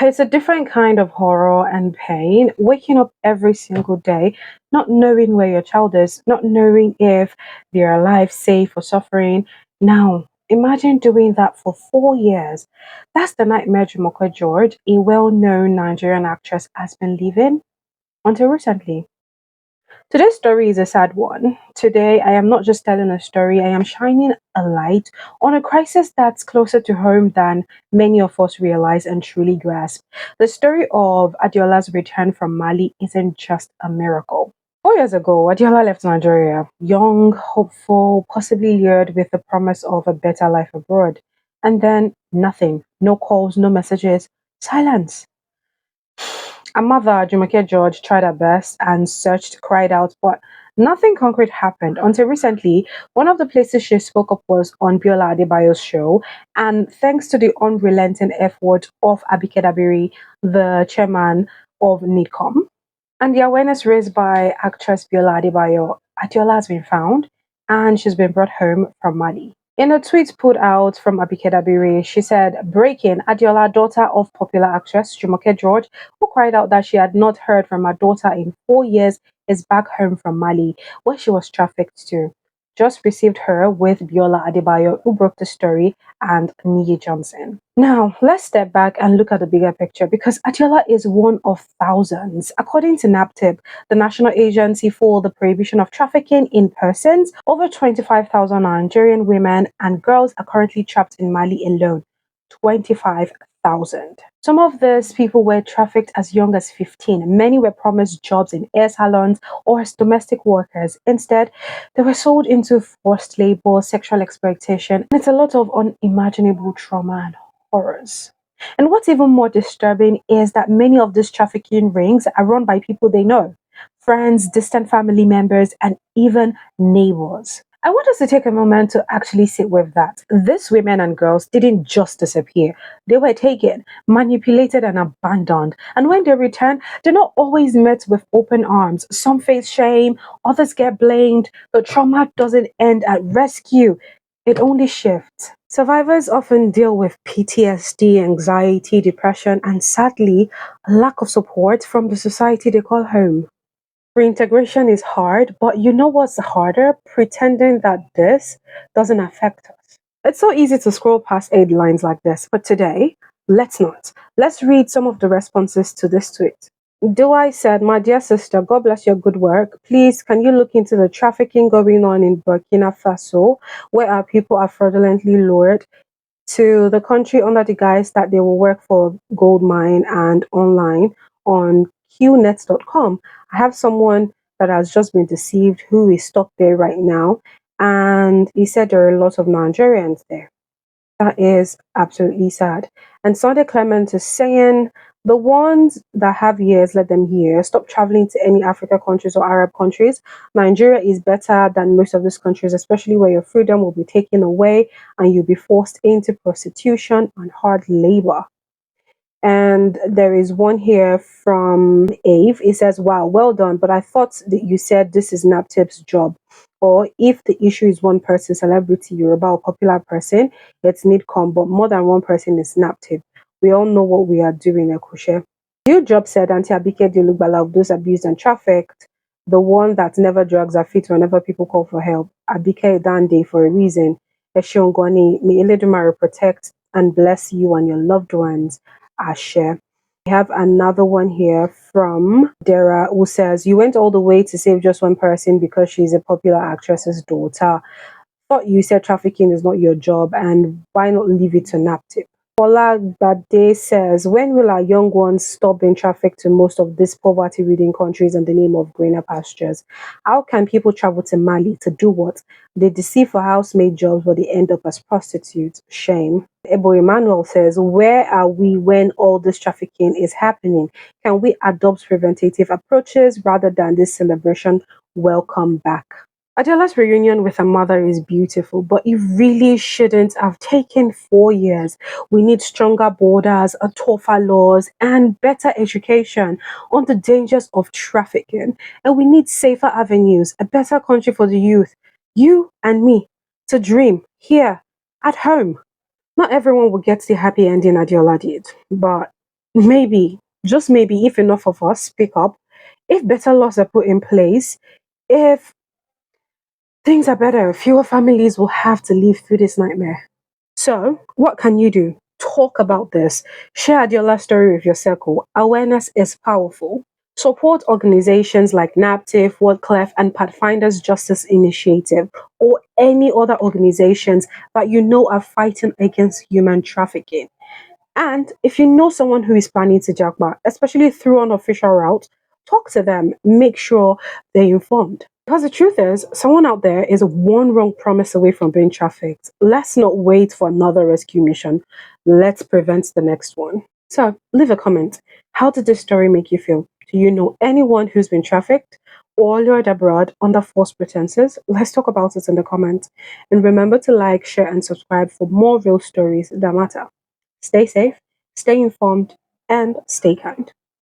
It's a different kind of horror and pain. Waking up every single day, not knowing where your child is, not knowing if they're alive, safe, or suffering. Now, imagine doing that for 4 years. That's the nightmare Jumoke George, a well known Nigerian actress, has been living until recently. Today's story is a sad one. Today, I am not just telling a story, I am shining a light on a crisis that's closer to home than many of us realize and truly grasp. The story of Adeola's return from Mali isn't just a miracle. 4 years ago, Adeola left Nigeria, young, hopeful, possibly lured with the promise of a better life abroad. And then nothing, no calls, no messages, silence. Her mother, Jumoke George, tried her best and searched, cried out, but nothing concrete happened until recently. One of the places she spoke up was on Biola Adebayo's show, and thanks to the unrelenting effort of Abike Dabiri, the chairman of NiDCOM, and the awareness raised by actress Biola Adebayo, Adeola has been found and she's been brought home from Mali. In a tweet put out from Abike Dabiri, she said, "Breaking, Adeola, daughter of popular actress Jumoke George, who cried out that she had not heard from her daughter in 4 years, is back home from Mali, where she was trafficked to. Just received her with Biola Adebayo, who broke the story, and Niyi Johnson." Now, let's step back and look at the bigger picture because Adeola is one of thousands. According to NAPTIP, the National Agency for the Prohibition of Trafficking in Persons, over 25,000 Nigerian women and girls are currently trapped in Mali alone. 25,000. Some of these people were trafficked as young as 15. Many were promised jobs in hair salons or as domestic workers. Instead, they were sold into forced labor, sexual exploitation, and it's a lot of unimaginable trauma and horrors. And what's even more disturbing is that many of these trafficking rings are run by people they know, friends, distant family members, and even neighbors. I want us to take a moment to actually sit with that. These women and girls didn't just disappear. They were taken, manipulated, and abandoned. And when they return, they're not always met with open arms. Some face shame, others get blamed. The trauma doesn't end at rescue, it only shifts. Survivors often deal with PTSD, anxiety, depression, and sadly, a lack of support from the society they call home. Reintegration is hard, but you know what's harder? Pretending that this doesn't affect us. It's so easy to scroll past headlines like this, but today, let's not. Let's read some of the responses to this tweet. Do I said, "My dear sister, God bless your good work. Please, can you look into the trafficking going on in Burkina Faso, where our people are fraudulently lured to the country under the guise that they will work for gold mine and online on qnet.com. I have someone that has just been deceived who is stuck there right now, and he said there are a lot of Nigerians there. That is absolutely sad. And Sunday Clement is saying the ones that have ears, let them hear. Stop traveling to any Africa countries or Arab countries. Nigeria is better than most of these countries, especially where your freedom will be taken away and you'll be forced into prostitution and hard labor. And there is one here from Ave. It says, "Wow, well done. But I thought that you said this is NAPTIP's job. Or if the issue is one person, celebrity, Yoruba, or popular person, it's NIDCOM. But more than one person is NAPTIP. We all know what we are doing, Ekushe." Your job said Auntie Abike Dilugbala of those abused and trafficked, the one that never drags her feet whenever people call for help. Abike Dande for a reason. Eshion Gwani, may Eledumare protect and bless you and your loved ones. Ashe. We have another one here from Dara who says, "You went all the way to save just one person because she's a popular actress's daughter. Thought you said trafficking is not your job, and why not leave it to NAPTIP?" Paula Bade says, "When will our young ones stop being trafficked to most of these poverty-ridden countries in the name of greener pastures? How can people travel to Mali to do what? They deceive for housemaid jobs, but they end up as prostitutes. Shame." Ebo Emmanuel says, "Where are we when all this trafficking is happening? Can we adopt preventative approaches rather than this celebration? Welcome back." Adeola's reunion with her mother is beautiful, but it really shouldn't have taken 4 years. We need stronger borders, a tougher laws, and better education on the dangers of trafficking. And we need safer avenues, a better country for the youth, you and me, to dream here at home. Not everyone will get the happy ending Adeola did, but Maybe, just maybe, if enough of us speak up, if better laws are put in place, if things are better, fewer families will have to live through this nightmare. So, what can you do? Talk about this. Share Adeola's story with your circle. Awareness is powerful. Support organizations like NAPTIF, WordClef, and Pathfinders Justice Initiative, or any other organizations that you know are fighting against human trafficking. And if you know someone who is planning to jackpot, especially through an official route, talk to them. Make sure they're informed. Because the truth is, someone out there is one wrong promise away from being trafficked. Let's not wait for another rescue mission. Let's prevent the next one. So, leave a comment. How did this story make you feel? Do you know anyone who's been trafficked or lured abroad under false pretenses? Let's talk about it in the comments. And remember to like, share, and subscribe for more real stories that matter. Stay safe, stay informed, and stay kind.